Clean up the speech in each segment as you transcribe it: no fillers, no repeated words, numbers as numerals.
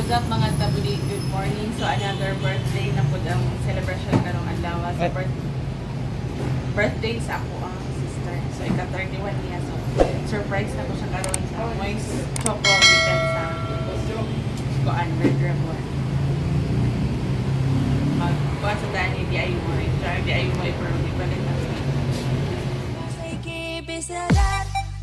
What's up mga tabuli? Good morning. So another birthday na po ang celebration karong adlaw sa birthday sa ako ang sister. So ika 31 niya. So surprise na ko siya karon sa moist choco weekend sa Kuan Red Dragon. Magkuha sa Dani DIY. Try DIY pero di pa rin natin.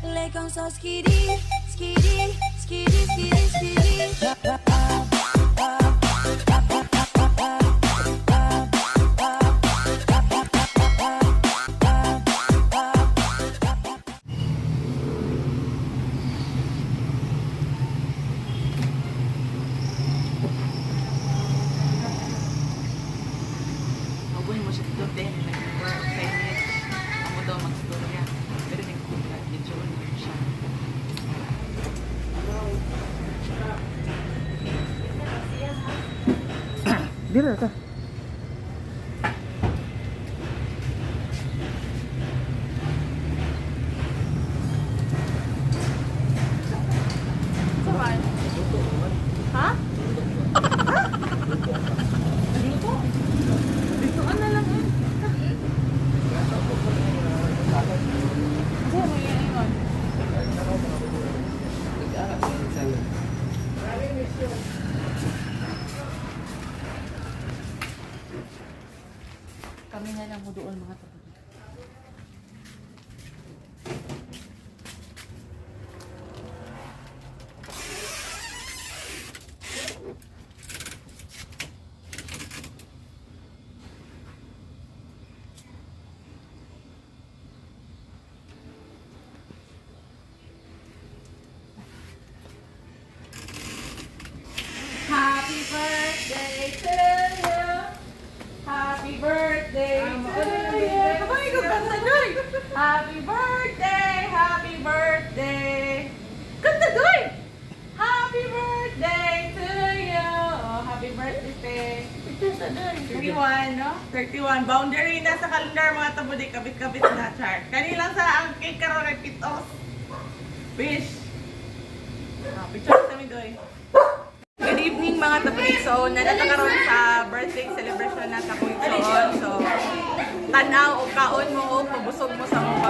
Les gants sont skiddy, skiddy, skiddy, skiddy, skiddy. Mabuhay mo siya dito din. Nag-work 5 minutes. Amo daw mag-storya. Pero nag-work. Medyo ulit siya. Dira ka. Saan? Ha? Dito? Dito ka na lang eh. Kasi mo yan yun. Kami na lang mo doon mga tabi. Happy birthday to you. Happy birthday to you. Kamay ko kanta doy. Happy birthday, happy birthday. Kanta doy. Happy birthday to you. Oh, happy birthday. 31, no? 31. Boundary na sa calendar mga tabudi. Kabit-kabit na chart. Kanilang sa ang cake karon ay pitos. Wish. Picture sa mi doy. Good evening mga tabuli. So, nanatakaroon sa birthday celebration na sa Kuitsoon. So, tanaw o kaon mo o pabusog mo sa mga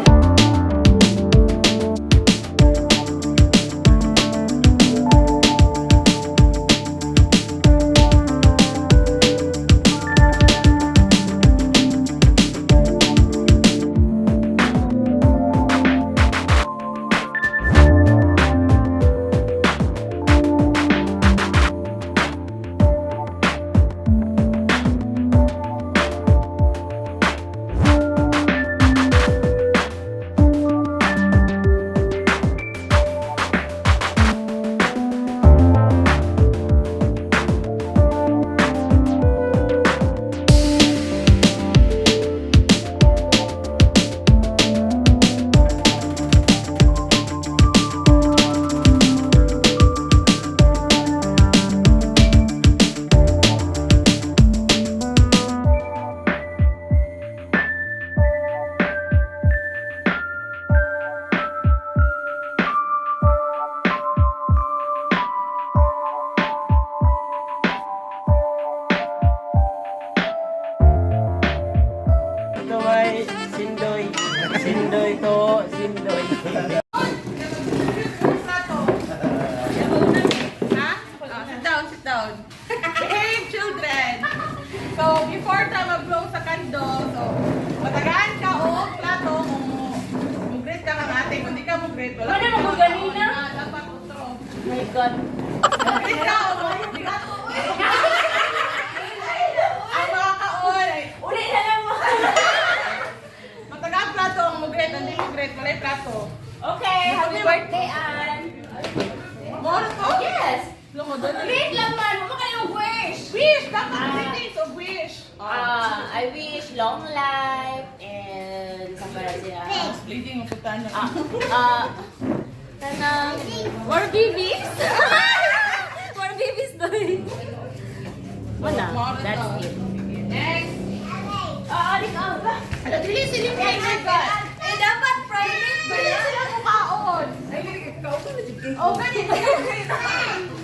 Ito ay sindoy. Sindoy to, sindoy. Ha? Oh, sit down, sit down. Behave, children. So, before tayo mag-blow sa kando, so, matagaan ka o plato kung mag-greet ka ng ate. Kung di ka mag-greet, wala. Ano mo ganina? Dapat utro. My God. Mag-greet ka o mag-greet ka. Ang mga kaon ay Uli na lang mo. matagaan plato ang mag-greet. Hindi mag-greet, wala yung plato. Okay, happy birthday, Ann. Moro to? Yes. Lungo doon. Great lang man. Huwag ka kayong wish. Wish! Dapat greetings of wish. I wish long life and sa para siya. Bleeding ang putan na. Tanang more babies. More babies doy. Wala. That's it. Next. Adik ka ba? Dili sila private ba? Eh, dapat private ba Dili yan? sila kukaon. Oh, ganito.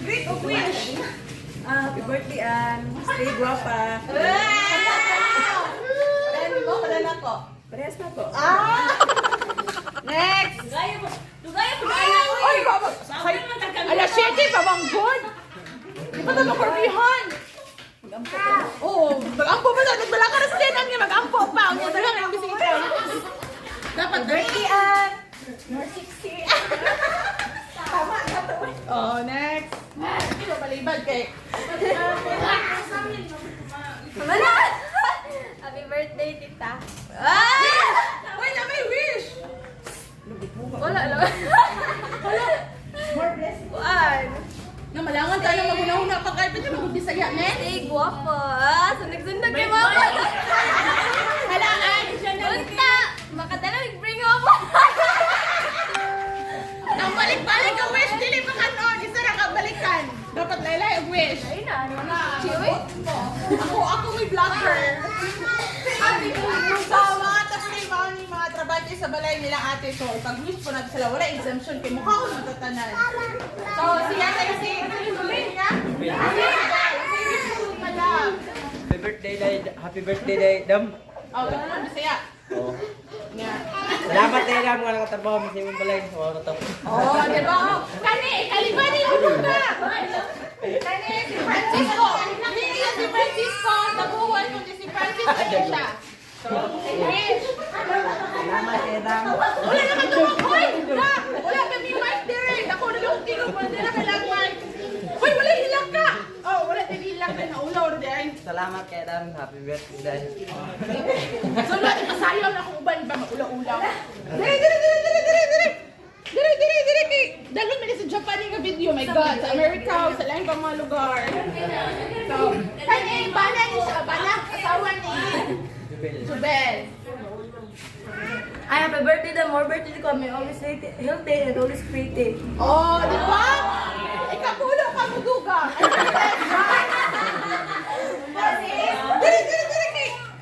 Great of wish. Happy birthday, Ann. Stay guwapa. Ano mo? Padala ko. Parehas na ko. Next! Dugaya po na anak ko. Ay, baba! Alas 7 pa bang good? Di ba ito makorbihan? Mag-ampo pa. Oo, mag-ampo pa na. Nagbala ka na sa dinang niya. Mag-ampo pa. Ang yung dalang ang bisita. Dapat birthday, Ann. You're 60. Tama na to. Oh, next. Hindi mo palibad kay... Wala! Happy birthday, tita. Uy, na may wish! Wala lang. More blessings. Kuan. Na malangan tayo maguna-una pag kayo pwede mag-bisaya, men. Stay guwapo. Sundag-sundag kay mama. Halaan! Unta! Makadalang bring ako. Ang balik-balik ang wish, dili pa kanon. Isa na kabalikan. Dapat laylay ang wish. Ay na, ano na? Chiwi? Ako may vlogger. So, mga tapos mga trabaho sa balay nila ate. So, pag-wish po natin sila, wala exemption kay mukha ko matatanan. So, siya tayo si niya. Happy birthday day, Dam. Oh, ano siya? Oh. Nga. Salamat day, Dam. Nga nakatrabaho mo sa imong balay. Oo, to. Oh, di ba? Kani, kalibani mo ka! Kani, si Francisco! Hindi yan si Francisco! Tabuhan mo si Francisco siya. So, wish! Salamat day, Dam. Wala naman ito! Hoy! Wala kami mic direct! Ako na yung tingog mo, hindi na kailang mic! Hoy, wala hilang ka! Oh, wala din hilang ka na ulaw na din. Salamat kay Dam. Happy birthday day. So, wala din masayaw na kung uban ba maulaw-ulaw. Dire! Dalon mo sa Japan yung video, my God. Sa America, sa lain pang mga lugar. So, kani, bana ni siya, bana, asawa ni Jubel. Ay, happy birthday daw. More birthday ko. May always healthy and always pretty. Oh, di ba? Ikapulo ka mo duga. Dire!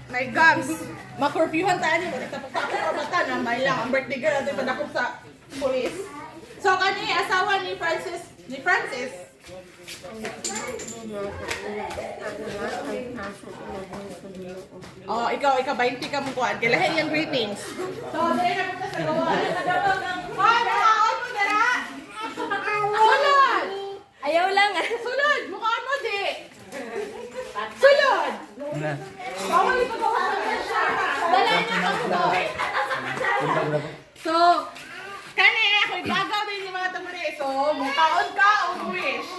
My gums. Makurfyuhan tayo niyo. Balik sa pagkakabata na may lang. Ang birthday girl natin padakop sa police. So, kani, asawa ni Francis. Oh, ikaw 20 ka mo kuan. Kailahin yung greetings. So, dali na punta sa gawa. Hoy, mukhaan mo dara. Sulod! Ayaw lang. Sulod! Mukhaan mo di. Sulod! Bawal ipagawa sa siya. Dali na ako. So, kani ako igagaw din yung mga tamari. So, mukhaon ka o wish.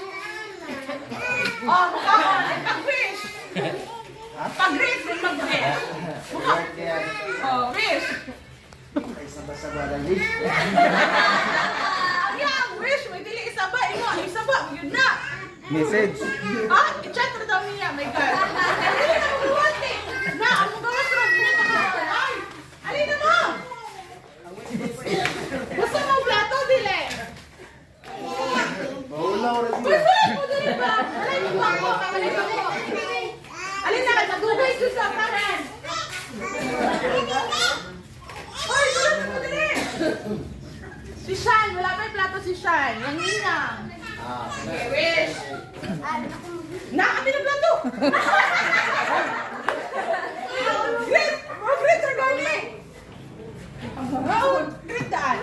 Oh, mukhaon. Pag-wish. Pag-wish din mag-wish. Oh, wish. Yeah, wish. May dili isaba. Isaba. Yun na. Message. I-chat na daw niya. My God. Dili na magluwat eh. Na, ang gawas rin. Hindi na makakal. Ay, alin na mo. Gusto mo plato, dili? Gusto mo, dili ba? Alin mo ako. Alin na, magugay ko sa kanan. Hoy, gusto mo, dili? Si Shan, wala pa yung plato si Shan. Yung ninang. Okay, wish. Na, kami na plato. Great! Oh, great, Sir Garly. Round! Great daan.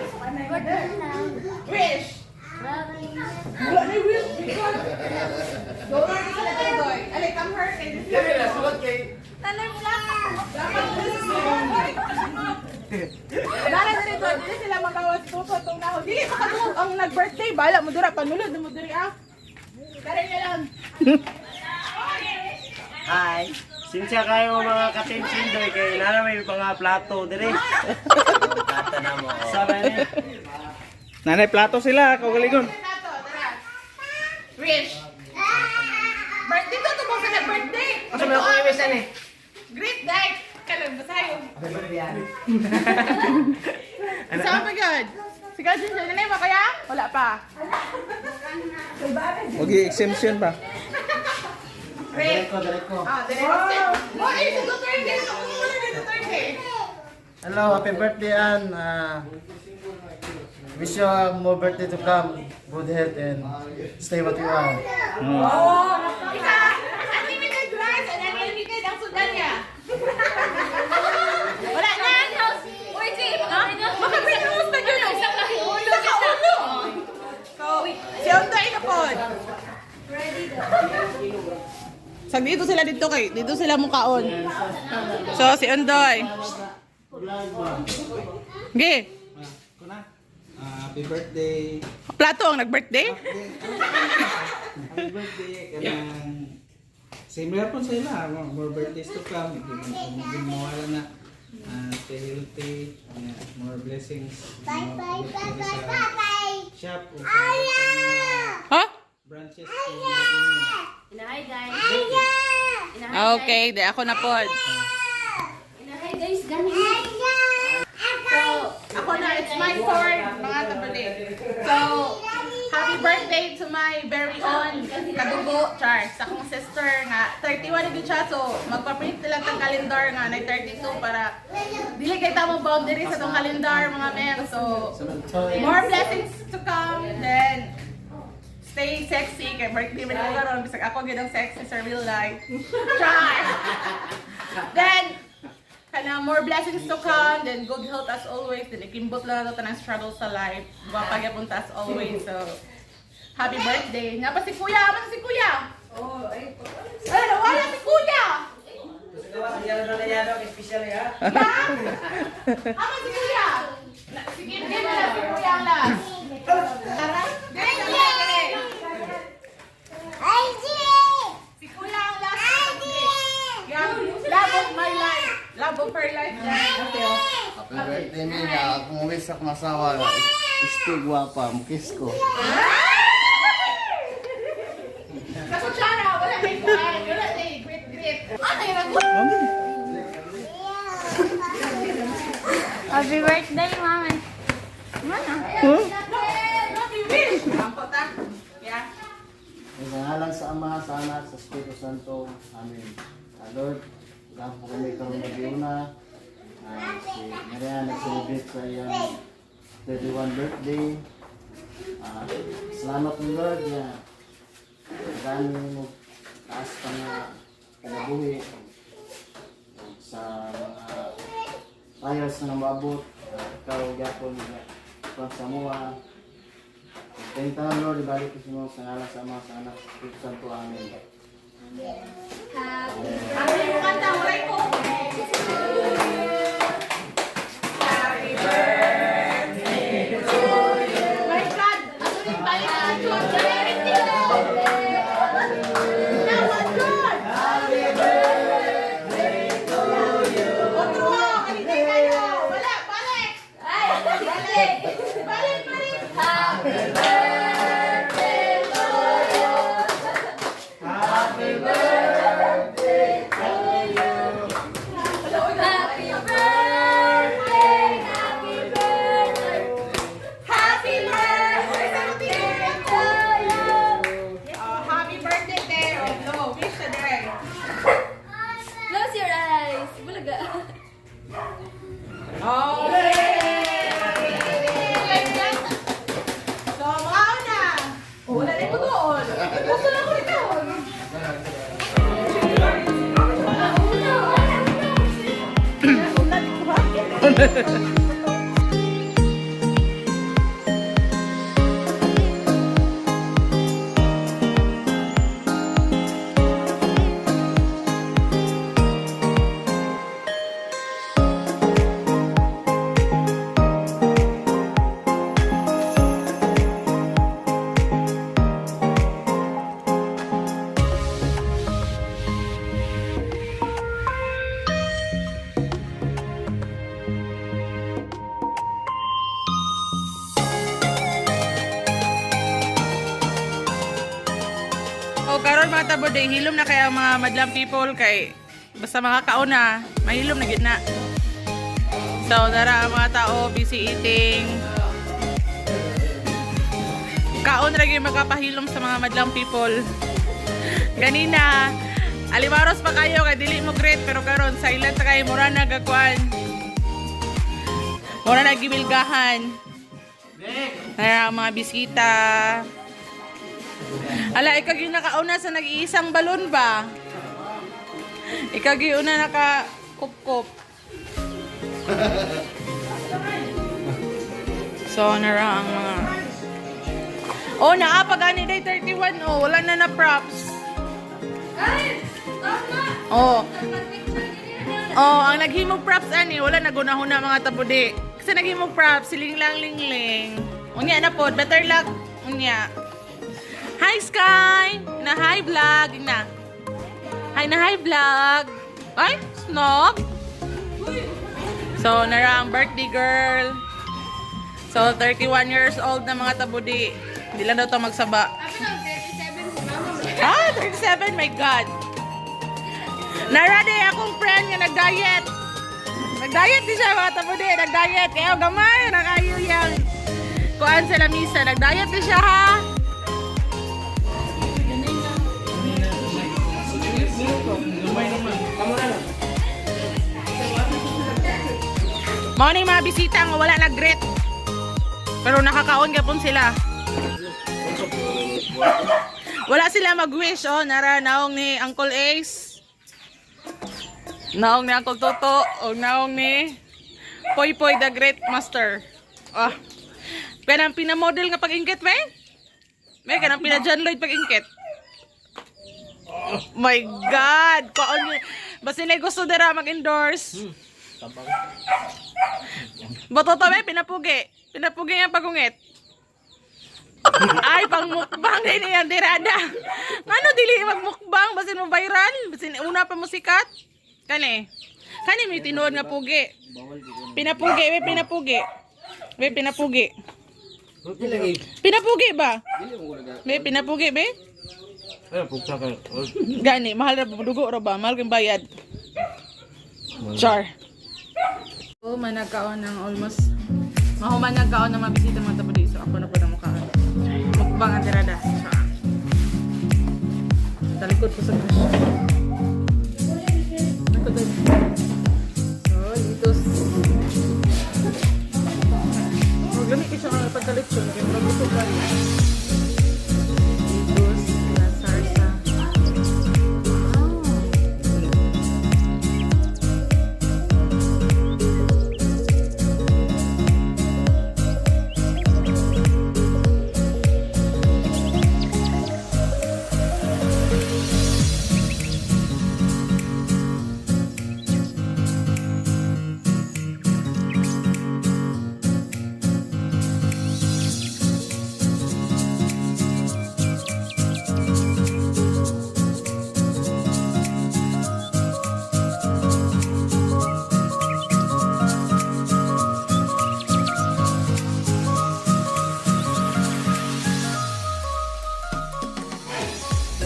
Wish. Wala na yung wish. Go on, sila tayo, Doy. Alay, come her. Tanay mo lang. Dapat this is Nara na rito, dili sila magawas tuto itong nahon. Dili pa katulog ang nag-birthday. Bala mo dura, panulod mo duri ah. Kare niya lang. Hi. Sinsya kayo mga ka-Team Sindoy kay nana may mga plato dire. Plato na mo. Sabi ni. Nanay, plato sila, kagaligon. Tato, tara. Wish. Birthday to, tubong sa nag-birthday. Asa mo ko iwisan eh. Great day. Kalang basayo. Saan pa God? Si God din siya. Nanay mo kaya? Wala pa. Mag-exemption pa. Great. Direct ko. Oh, ay, sa Duterte. Ako muna ni Duterte. Hello, happy birthday, Ann. Wish you more birthday to come. Good health and stay what you are. Oh, Sag dito sila dito kay. Dito sila mukaon. So si Undoy. Ge. Happy birthday. Plato ang nag-birthday? Happy birthday. Kanang similar po sila. More birthdays to come. Hindi mawala na. Stay healthy. More blessings. Bye. Shop. Ha? Branches. Inahay guys. Okay, di ako na po. Inahay guys, ganun. So, ako na, it's my turn, mga tabali. So, happy birthday to my very own kadugo, Charles. Akong sister nga, 31 na din siya. So, magpaprint lang ng calendar nga, na 32 para dili kay tamang boundary sa tong calendar, mga men. So, more blessings to come. Then, stay sexy. Kay birthday mo na karon bisag ako gyud ang sexy sa real life. Charles! Then, kana more blessings to come, then good health as always, then ikimbot lang nato tanang struggle sa life. Gwapa gyapon ta as always. So, happy birthday. Nga pa si Kuya, ama si Kuya. Oh, ay. Ano, wala si Kuya. Ama si Kuya. Sige, sige na si Kuya ang last. Tara. Si Kuya ang last. Yeah, love of my life. Love of her life. Happy birthday, Mina. Kung uwi sa masawa, isti guwapa, mukis ko. Sa kutsara, wala na yung kuhan. Wala na yung grit-grit. Ano yung nag- Happy birthday, mama. Mana? Happy wish. Ang kota. Yeah. Naghangalan sa Ama, sa Anak, sa Espiritu Santo. Amen. Lord, dahil po kami karoon na biuna. Si Maria nag-celebrate sa iyang 31 birthday. Salamat po Lord niya. Dami mo taas pa nga kanabuhi sa mga ayos na mabot. Ikaw gapon pang samuha. Thank you Lord, ibalik ko mo sa ngalan sa Ama, sa Anak, sa Espiritu Santo. Amen. Ano yung kanta? Wala ko. Happy birthday to you. My God! Ano yung balik na John? Naman John! Happy birthday to you. Otro ho! Kanitay kayo! Wala! Balik! Balik! Balik! Happy birthday to you. Happy birthday. Happy birthday, Teo. No, wish ka din. Close your eyes. Bulaga. Oh! So, mga una. Wala rin mo doon. Gusto lang ko ito. O karon mga tabo day hilom na kaya mga madlang people kay basta mga kauna mahilom na gid na. So dara ang mga tao busy eating. Kaon ra gyud magapahilom sa mga madlang people. Ganina alimaros pa kayo kay dili mo great pero karon silent ta kay mura na gagwan. Mura na gibilgahan. Dara ang mga biskita. Ala, ikaw yung nakauna sa nag-iisang balon ba? Ikaw yung una naka-kup-kup. So, nara ang mga... Oh, naapag ani day 31. Oh, wala na na props. Oh. Oh, ang naghimog props ani, wala nagunahuna mga tabudi. Kasi naghimog props, siling lang lingling. Unya na po, better luck. Unya. Hi Sky! Na hi vlog. Na. Hi na hi vlog. Ay, snog. So, nara ang birthday girl. So, 31 years old na mga tabudi. Hindi lang daw ito magsaba. Ah, 37? My God. Nara day akong friend nga nag-diet. Nag-diet din siya mga tabudi. Nag-diet. Kaya gamay. Nakayo yung kuhaan sa lamisa. Nag-diet din siya ha. Mga na yung mga bisita nga wala nag-greet. Pero nakakaon gapon sila. Wala sila mag-wish. Oh, nara naong ni Uncle Ace. Naong ni Uncle Toto. O naong ni Poy Poy the Great Master. Ah. Kanang pinamodel nga pag-ingkit, be? Be, kanang pina-John Lloyd pag-ingkit. Oh my God! Kaon yun. Basta na gusto dira mag-endorse. Bototo, be, pinapugi. Pinapugi nga pagungit. Ay, pang mukbang din yan, dirada. Ano, dili magmukbang? Basin mo viral? Basin una pa mo sikat? Kani may tinuod nga pugi. Pinapugi, be, pinapugi. Be, pinapugi. Pinapugi ba? Be, pinapugi, be? Gani, mahal na dugo ra ba? Mahal kang bayad. Char. Oh, managkaon ng almost. Mahuman nagkaon ng mabisita mga tabudi. So, ako na po na mukhaan. Mukbang ang tirada. Talikod ko sa crush. So, dito. Maglamig ko siya ng pagkalitso. Naging ka.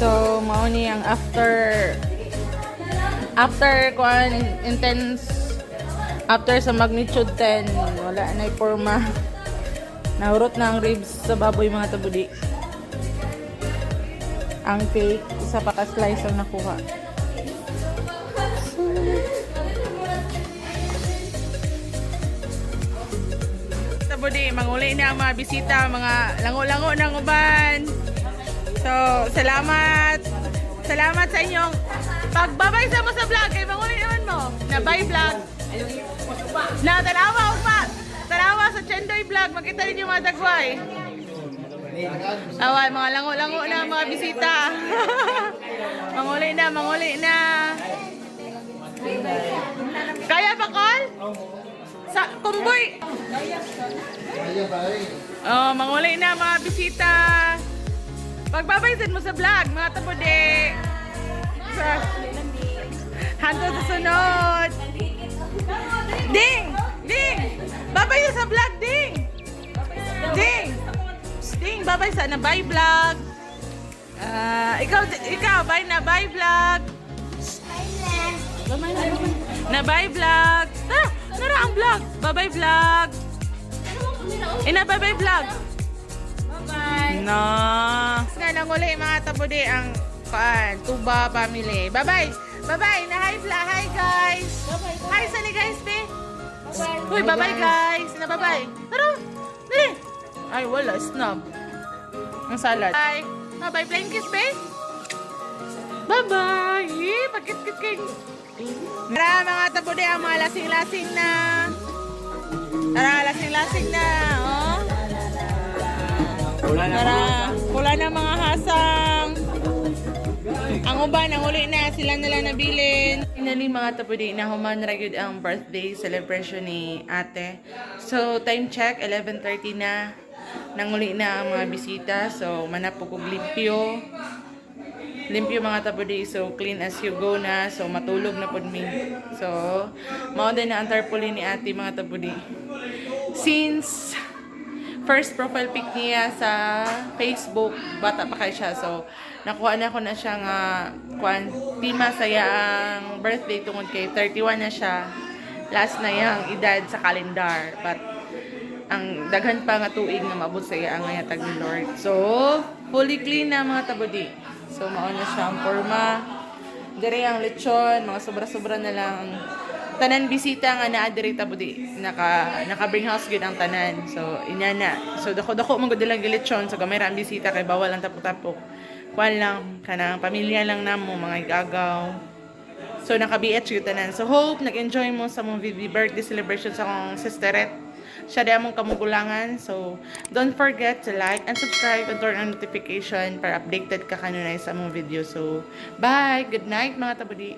So, mao ni ang after kuan intense after sa magnitude 10 wala na forma. Nahurot na ang ribs sa baboy mga tabudi. Ang cake isa pa ka slice ang nakuha. Tabudi, manguli na ang mga bisita, mga lango-lango ng uban. So, salamat. Salamat sa inyong pagbabay sa mo sa vlog. Kay manguli naman mo. Na bye vlog. Na tanawa pa. Tanawa sa Chendoy vlog. Makita rin yung mga dagway. Away, mga lango-lango na mga bisita. Manguli na. Kaya pa, Col? Sa kumboy. Oh, manguli na mga bisita. Pagbabaysin mo sa vlog, mga tabudi. Hanggang sa sunod. Ding! Babay sa vlog, Ding! Ding, babay sa na bye vlog. Ikaw, bye na bye vlog. Na bye vlog. Tara, nara ang vlog. Bye vlog. Bye vlog. Bye. No. Nga lang uli mga tabudi ang Tuba family. Bye-bye. Na hi vlog. Hi guys. Hi sali guys, be. Bye-bye. Uy, bye-bye guys. Na bye-bye. Tara. Dali. Ay, wala. Snob. Ang salad. Bye. Bye-bye. Plain kiss, be. Bye-bye. Pagkit-kit kayo. Tara mga tabudi ang mga lasing-lasing na. Tara, lasing-lasing na. Oh. Tara, pula na mga hasang. Ang uban, ang uli na, sila nila nabilin. Inani mga tapudi na human ra gyud ang birthday celebration ni ate. So, time check, 11:30 na. Nanguli na ang mga bisita. So, manapog og limpyo. Limpyo mga tapudi. So, clean as you go na. So, matulog na pod mi. So, mao din na ang tarpaulin ni ate mga tapudi. Since first profile pic niya sa Facebook, bata pa kay siya. So, nakuha na ko na siya nga di masaya ang birthday tungod kay 31 na siya. Last na yang edad sa kalendar. But, ang daghan pa nga tuig na maabot sa iya ang ngayatag ni Lord. So, fully clean na mga tabudi. So, mauna siya ang forma. Dire ang lechon, mga sobra-sobra na lang. Tanan bisita nga naa diri tabudi. Naka bring house gyud ang tanan. So, inya na. So, dako-dako man gud lang lechon. So, gamay ra ang bisita kay bawal ang tapok-tapok. Kuan lang, kanang pamilya lang namo, mga igagaw. So, naka-BH yung tanan. So, hope nag-enjoy mo sa mong birthday celebration sa akong sisterette. Siya di among kamugulangan. So, don't forget to like and subscribe and turn on notification para updated ka kanunay sa mong video. So, bye! Good night mga tabudi!